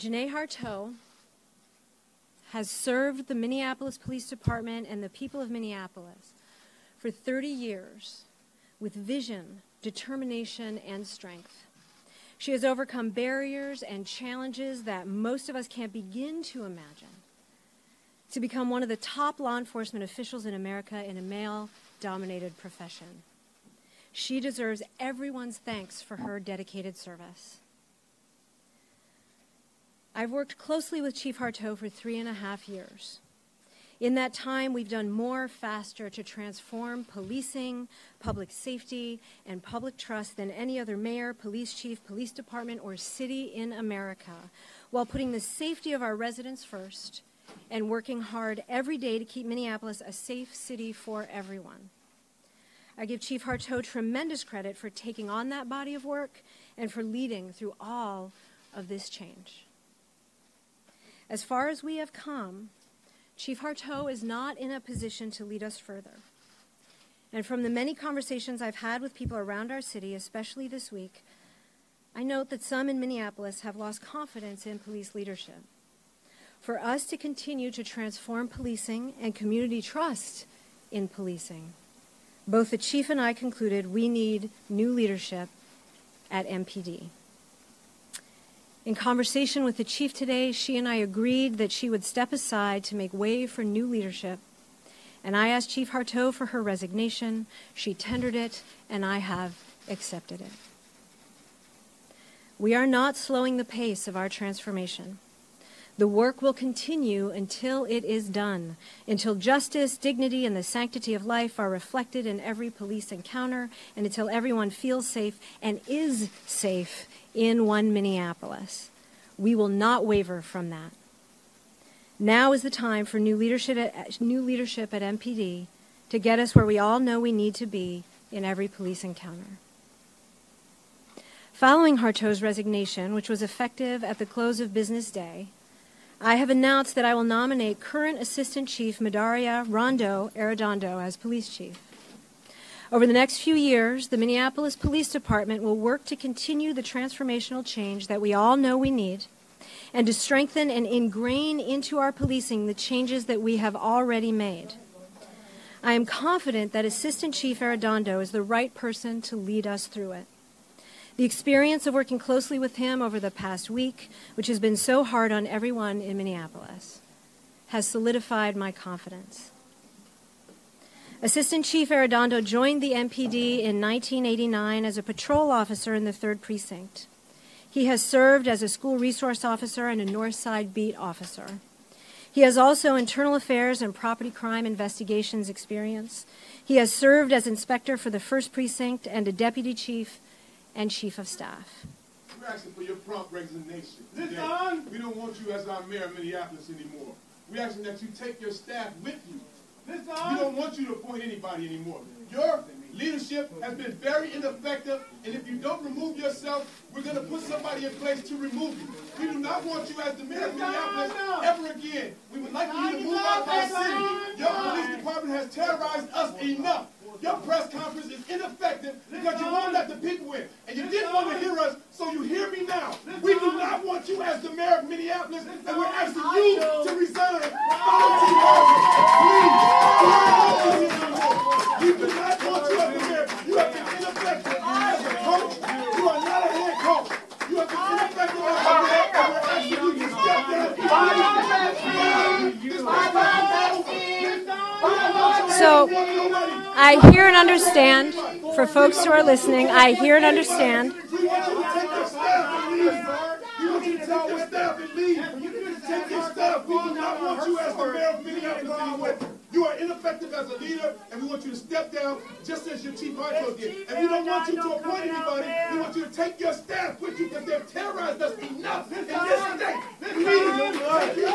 Janae Harteau has served the Minneapolis Police Department and the people of Minneapolis for 30 years with vision, determination, and strength. She has overcome barriers and challenges that most of us can't begin to imagine to become one of the top law enforcement officials in America in a male-dominated profession. She deserves everyone's thanks for her dedicated service. I've worked closely with Chief Harteau for 3.5 years. In that time, we've done more faster to transform policing, public safety, and public trust than any other mayor, police chief, police department, or city in America, while putting the safety of our residents first and working hard every day to keep Minneapolis a safe city for everyone. I give Chief Harteau tremendous credit for taking on that body of work and for leading through all of this change. As far as we have come, Chief Harteau is not in a position to lead us further. And from the many conversations I've had with people around our city, especially this week, I note that some in Minneapolis have lost confidence in police leadership. For us to continue to transform policing and community trust in policing, both the chief and I concluded we need new leadership at MPD. In conversation with the chief today, she and I agreed that she would step aside to make way for new leadership. And I asked Chief Harteau for her resignation. She tendered it, and I have accepted it. We are not slowing the pace of our transformation. The work will continue until it is done, until justice, dignity, and the sanctity of life are reflected in every police encounter, and until everyone feels safe and is safe in one Minneapolis. We will not waver from that. Now is the time for new leadership at MPD to get us where we all know we need to be in every police encounter. Following Harteau's resignation, which was effective at the close of business day, I have announced that I will nominate current Assistant Chief Medaria Rondo Arredondo as police chief. Over the next few years, the Minneapolis Police Department will work to continue the transformational change that we all know we need and to strengthen and ingrain into our policing the changes that we have already made. I am confident that Assistant Chief Arredondo is the right person to lead us through it. The experience of working closely with him over the past week, which has been so hard on everyone in Minneapolis, has solidified my confidence. Assistant Chief Arredondo joined the MPD in 1989 as a patrol officer in the 3rd Precinct. He has served as a school resource officer and a North Side beat officer. He has also internal affairs and property crime investigations experience. He has served as inspector for the 1st Precinct and a deputy chief and chief of staff. We're asking for your prompt resignation. We don't want you as our mayor of Minneapolis anymore. We're asking that you take your staff with you. We don't want you to appoint anybody anymore. Your leadership has been very ineffective, and if you don't remove yourself, we're going to put somebody in place to remove you. We do not want you as the mayor of Minneapolis ever again. We would like for you to move out of our city. Your police department has terrorized us enough. Your press conference is ineffective because you won't let the people in. And you didn't want to hear us, so you hear me now. We do not want you as the mayor of Minneapolis, and we're asking you to resign. Please, we do not want you as the mayor. You have been ineffective as a coach. You are not a head coach. You have been ineffective as a mayor, and we're asking you to step down. So, I hear and understand, for folks who are listening, I hear and understand. We want you to take your staff and leave. We want you to take your staff and leave. Take your staff. We do not want you as the mayor of Minneapolis anymore. You are ineffective as a leader, and we want you to step down just as your Chief Harteau did. And we don't want you to appoint anybody. We want you to take your staff with you because they've terrorized us enough in this state. Please, take your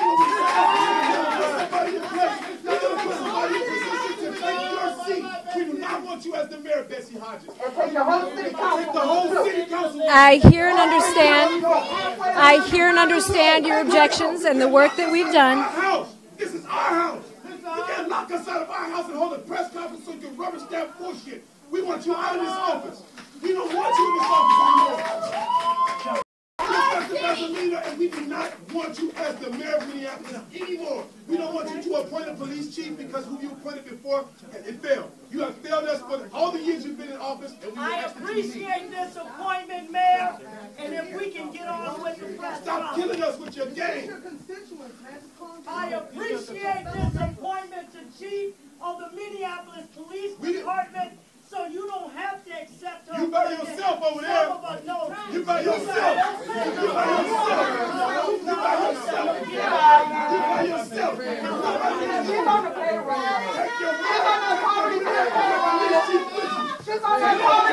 somebody in place. We're going to put somebody in position to take your seat. We do not want you as the mayor, Bessie Hodges. Take the whole city council. Take the whole city council. I hear and understand. I hear and understand your objections and the work that we've done. Our house. This is our house. You can't lock us out of our house and hold a press conference so you can rubber stamp bullshit. We want you out of this office. We don't want you in this office anymore. leader, and we do not want you as the mayor of Minneapolis anymore. We don't want you to appoint a police chief because who you appointed before, it failed. You have failed us for all the years you've been in office. And we I appreciate this appointment, Mayor, and if we can get on with the press. Stop killing us with your game. I appreciate this appointment to chief of the Minneapolis Police Department, so you don't have to accept her. You by yourself over there. Some of us know. You by yourself. You by yourself. You by yourself. You by yourself. She's on the payroll. She's on the payroll. She's on the payroll.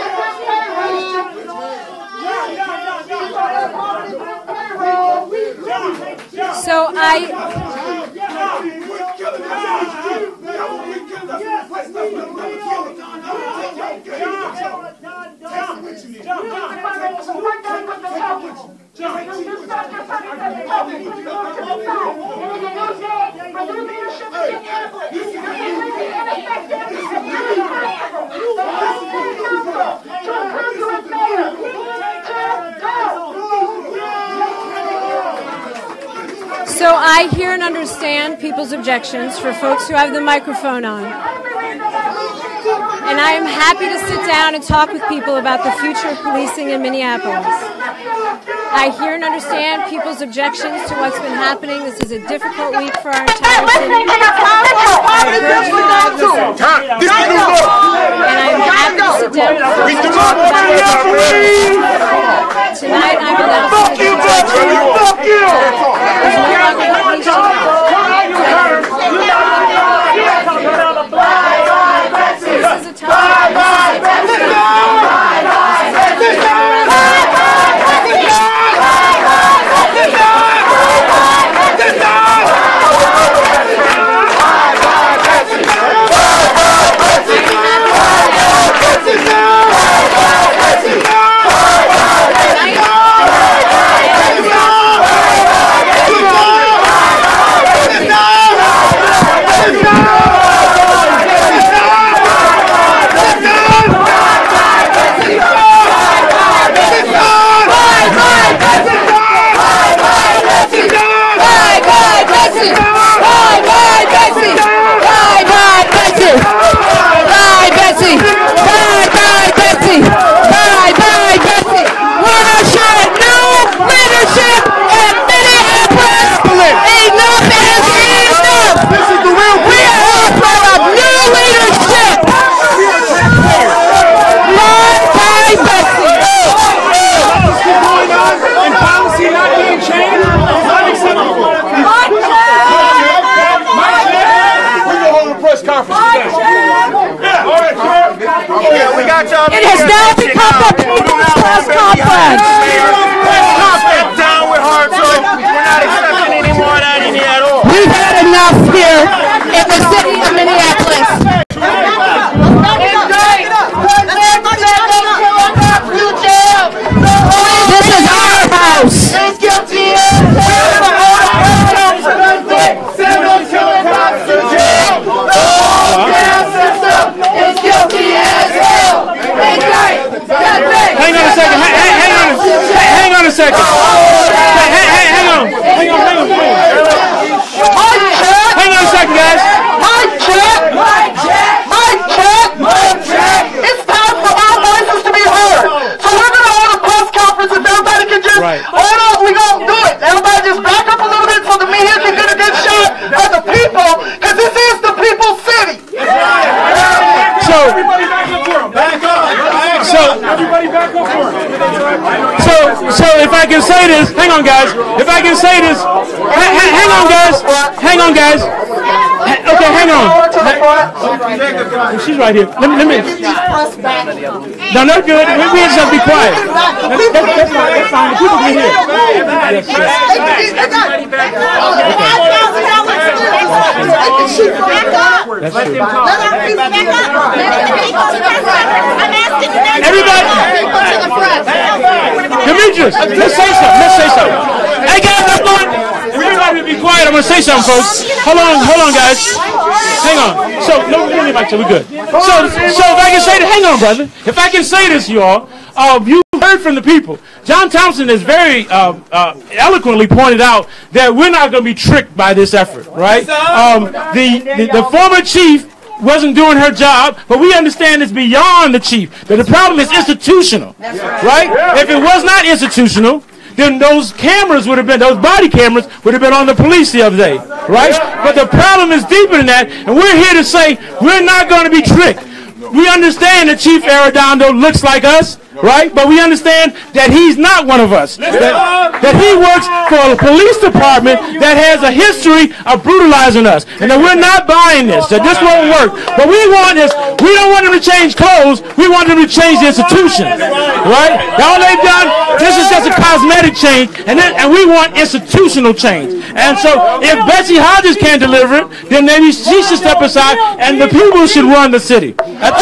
So I hear and understand people's objections for folks who have the microphone on. And I am happy to sit down and talk with people about the future of policing in Minneapolis. I hear and understand people's objections to what's been happening. This is a difficult week for our entire city. I urge you not to listen. And I am happy to sit down with folks to talk about it. Tonight I'm announcing that there's no longer the police chief. This is a time. It has now become a people's press conference. Step down with hard talk. We're not accepting any more of that in here at all. We've had enough here in the city of Minneapolis. This is our house. Hang on a second. Hang on a second, guys. It's time for our voices to be heard. So we're going to hold a press conference if everybody can just hold on. We're going to do it. Everybody just back up a little bit so the media can get a good shot at the people, because this is the people's city. So Everybody back up for him. Back up. Everybody back up for him. So if I can say this, hang on, guys. If I can say this, hang on, guys. Okay, hang on. She's right here. Let me. No, not good. We just have to be quiet. That's fine. The people can hear. Everybody. Demetrius, let's say something. Hey guys, I'm going. Everybody be quiet. I'm going to say something, folks. Hold on, guys. Hang on. So, no, we're good. So if I can say this, hang on, brother. If I can say this, y'all, you heard from the people. John Thompson has very eloquently pointed out that we're not going to be tricked by this effort, right? The former chief wasn't doing her job, but we understand it's beyond the chief. That the problem is institutional, right? If it was not institutional, then those cameras would have been, those body cameras would have been on the police the other day, right? But the problem is deeper than that, and we're here to say we're not going to be tricked. We understand that Chief Arredondo looks like us, right? But we understand that he's not one of us. That he works for a police department that has a history of brutalizing us. And that we're not buying this, that this won't work. What we want is, we don't want them to change clothes, we want them to change the institution, right? All they've done, this is just a cosmetic change, and we want institutional change. And so, if Betsy Hodges can't deliver it, then maybe she should step aside, and the people should run the city. That's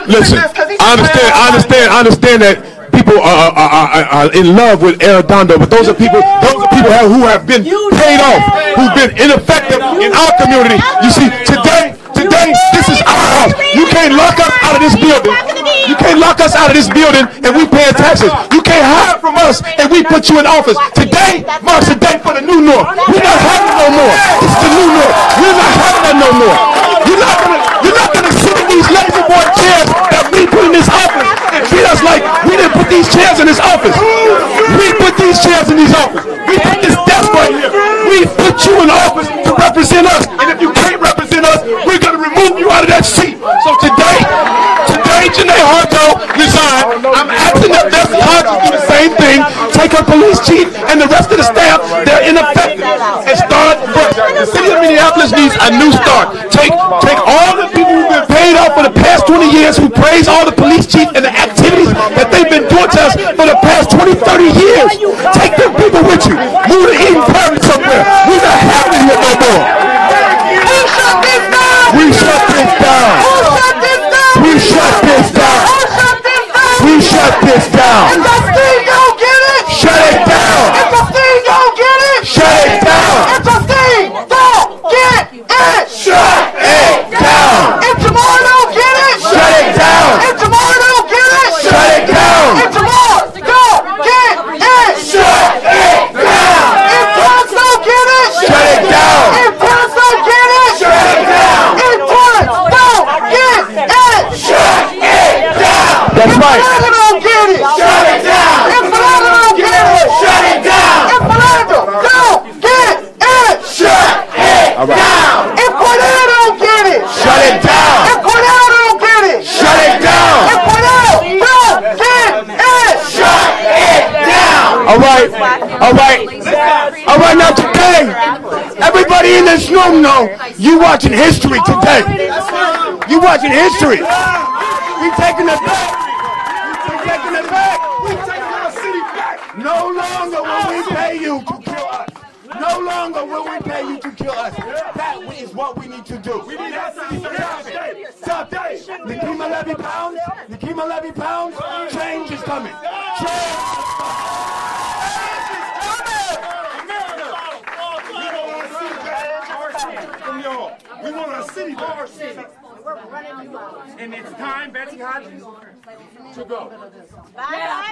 Listen, I understand that people are in love with Arredondo, but those are people who have been paid off, who've been ineffective in our community. You see, today, this is our house. You can't lock us out of this building. You can't lock us out of this building and we paying taxes. You can't hide from us and we put you in office. Today marks the day for the new north. We're not having no more. It's the new north. We're not having that no more. You're not gonna sit in these lazy boy chairs that we put in this office and treat us like we didn't put these chairs in this office. We put these chairs in these office. We put this desk right here. We put you in office to represent us. And if you can't represent us, we're gonna remove you out of that seat. So today, Janae Harto resigned. I'm asking that Betsy Hodges do the same thing. Take her police chief and the rest of the staff. They're ineffective. And start fresh. The city of Minneapolis needs a new start. Take all the people who've been paid off for the past 20 years, who praise all the police chief and the activities that they've been doing to us for the past 20, 30 years. Take them people with you. Move to Eden Prairie somewhere. We're not having it here no more. We shut this down. We shut this down. We shut this down. If the thing don't get it, shut it down. If the thing don't get it, shut it down. If the thing don't get it, shut it down. If tomorrow don't get it, shut it down. If tomorrow don't get it, shut it down. If tomorrow don't get it, shut it down. If parents don't get it, shut it down. If parents don't get it, shut it down. If parents don't get it, shut it down. That's right. If Fernando don't get it, shut it down. If Fernando don't get it, shut it down. If Fernando don't get it, shut it down. If Cornell don't get it, shut it down. If Cornell don't get it, shut it down. If Cornell don't get it, shut it down. All right, now today, everybody in this room know you watching history today. You watching history. We taking it back. We taking it back. We taking our city back. No longer will we pay you to kill us. No longer will we pay you to kill us. That is what we need to do. We need that city. Stop that. Nikema Levy pounds. Change is coming. We want our city back. Our city. And it's time, Betsy Hodges, to go. Yeah,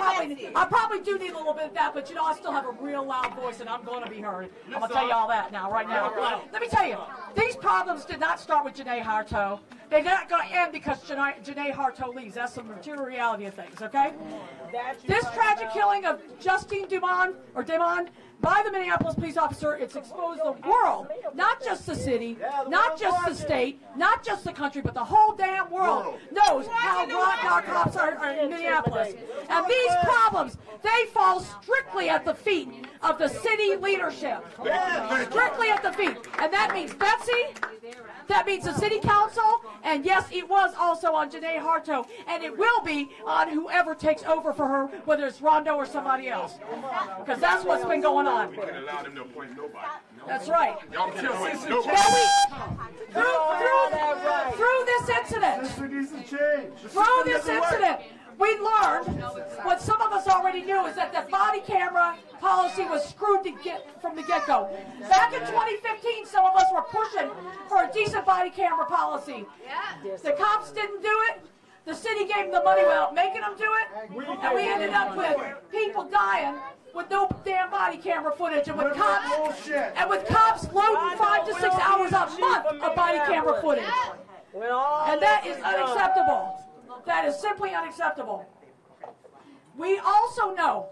I probably do need a little bit of that, but you know, I still have a real loud voice and I'm going to be heard. I'm going to tell you all that now, right now. Let me tell you, these problems did not start with Janae Harto. They're not going to end because Janae Harto leaves. That's the material reality of things, okay? This tragic killing of Justine Dumond, by the Minneapolis police officer, it's exposed the world, not just the city, not just the state, not just the country, but the whole damn world knows how rotten our cops are in Minneapolis. And these problems, they fall strictly at the feet of the city leadership. Strictly at the feet. And that means Betsy, that means the city council, and yes, it was also on Janae Harto, and it will be on whoever takes over for her, whether it's Rondo or somebody else. Because that's what's been going on. We can allow them to appoint nobody. That's right. Y'all can't appoint Through this incident, we learned what some of us already knew, is that the body camera policy was screwed from the get-go. Back in 2015, some of us were pushing for a decent body camera policy. The cops didn't do it. The city gave them the money without making them do it. And we ended up with people dying with no damn body camera footage, and with cops loading 5 to 6 hours a month of body camera footage. And that is unacceptable. That is simply unacceptable. We also know,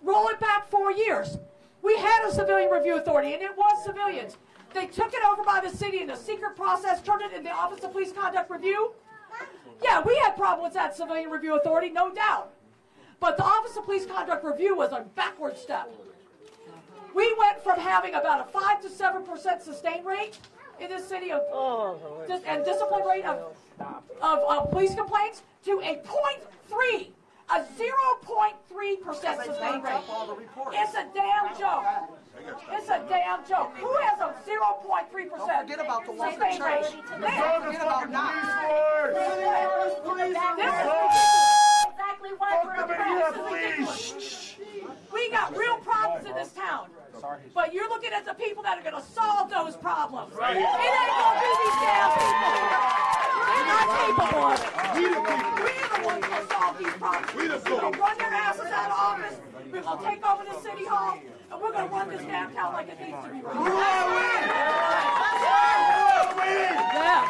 roll it back 4 years, we had a civilian review authority, and it was civilians. They took it over by the city in a secret process, turned it in the Office of Police Conduct Review. Yeah, we had problems with that civilian review authority, no doubt. But the Office of Police Conduct Review was a backward step. We went from having about a 5 to 7% sustain rate in this city and discipline rate of police complaints to a 0.3. A 0.3% sustain rate. It's a damn joke. It's a damn joke. Who has a 0.3% Forget about the one sustain rate? Forget about This is exactly why we're oppressed. We got real problems in this town. But you're looking at the people that are going to solve those problems. It ain't going to be these damn people. They're not capable of it. We're the ones going to solve these problems. We're going to run their asses out of office. We're going to take over the city hall. And we're going to run this damn town like it needs to be run. Who are we? Yeah.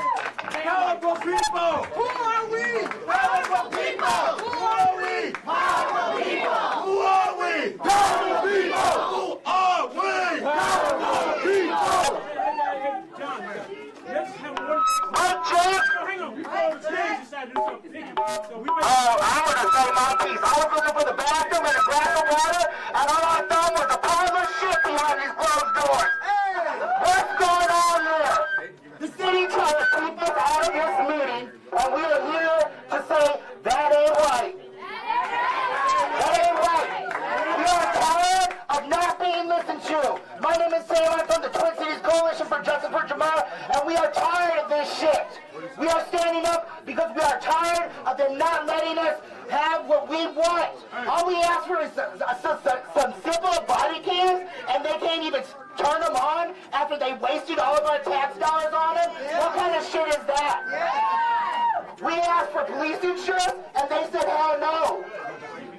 Powerful people! Who are we? Powerful people! Who are we? Powerful people! Who are we? Powerful people! Who are we? Powerful people! John, let's have one. Hang on. Before the stage decided to do something. So we I'm going to say my piece. I was looking for the bathroom and a glass of water, and all I found was a pile of shit behind these closed doors. What's going on here? The city tried to keep us out of this meeting, and we are here to say that ain't right. That ain't right. We are tired of not being listened to. My name is Sam. I'm from the Twin Cities Coalition for Justice for Jamal, and we are tired of this shit. We are standing up because we are tired of them not letting us have what we want. All we ask for is some simple body cams, and they can't even turn them on after they wasted all of our tax dollars on them. What kind of shit is that? We asked for police insurance, and they said, hell no.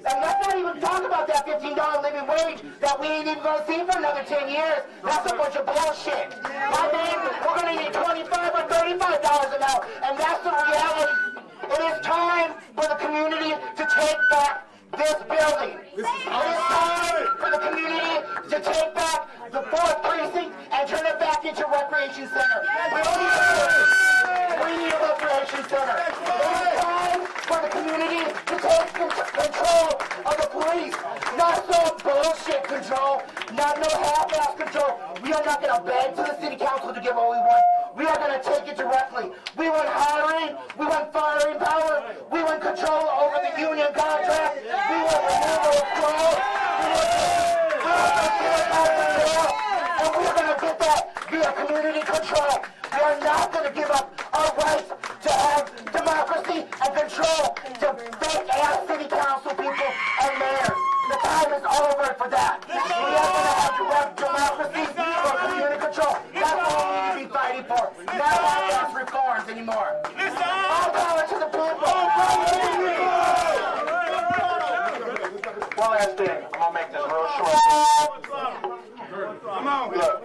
And let's not even talk about that $15 living wage that we ain't even going to see for another 10 years. That's a bunch of bullshit. I mean, we're going to need $25 or $35 an hour, and that's the reality. It is time for the community to take back this building. It is time for the community to take back the 4th precinct and turn it back into a recreation center. We need a recreation center. It is time for the community to take control of the police. Not some bullshit control, not no half-ass control. We are not going to beg to the city council to give what we want. We are going to take it directly. We want hiring, we want firing power, we want control over the union contract, we want removal of fraud, and we're going to get that via community control. We are not going to give up our rights to have democracy and control to fake-ass city council people and mayors. The time is over for that. We are going to have direct democracy or community control. That's what we need to be fighting for. Not half-ass reforms anymore. All power to the people. One last thing. I'm going to make this real short. Look,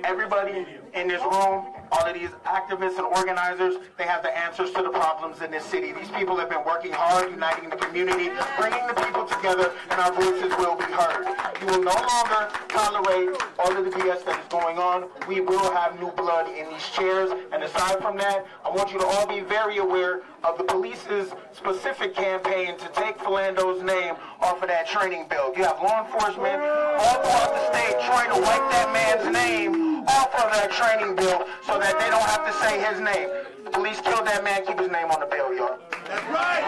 everybody in this room, all of these activists and organizers, they have the answers to the problems in this city. These people have been working hard, uniting the community, bringing the people together, and our voices will be heard. You will no longer tolerate all of the BS that is going on. We will have new blood in these chairs. And aside from that, I want you to all be very aware of the police's specific campaign to take Philando's name off of that training bill. You have law enforcement all throughout the state trying to wipe that man's name off of that training bill so that they don't have to say his name. Police killed that man, keep his name on the bill, y'all. That's right.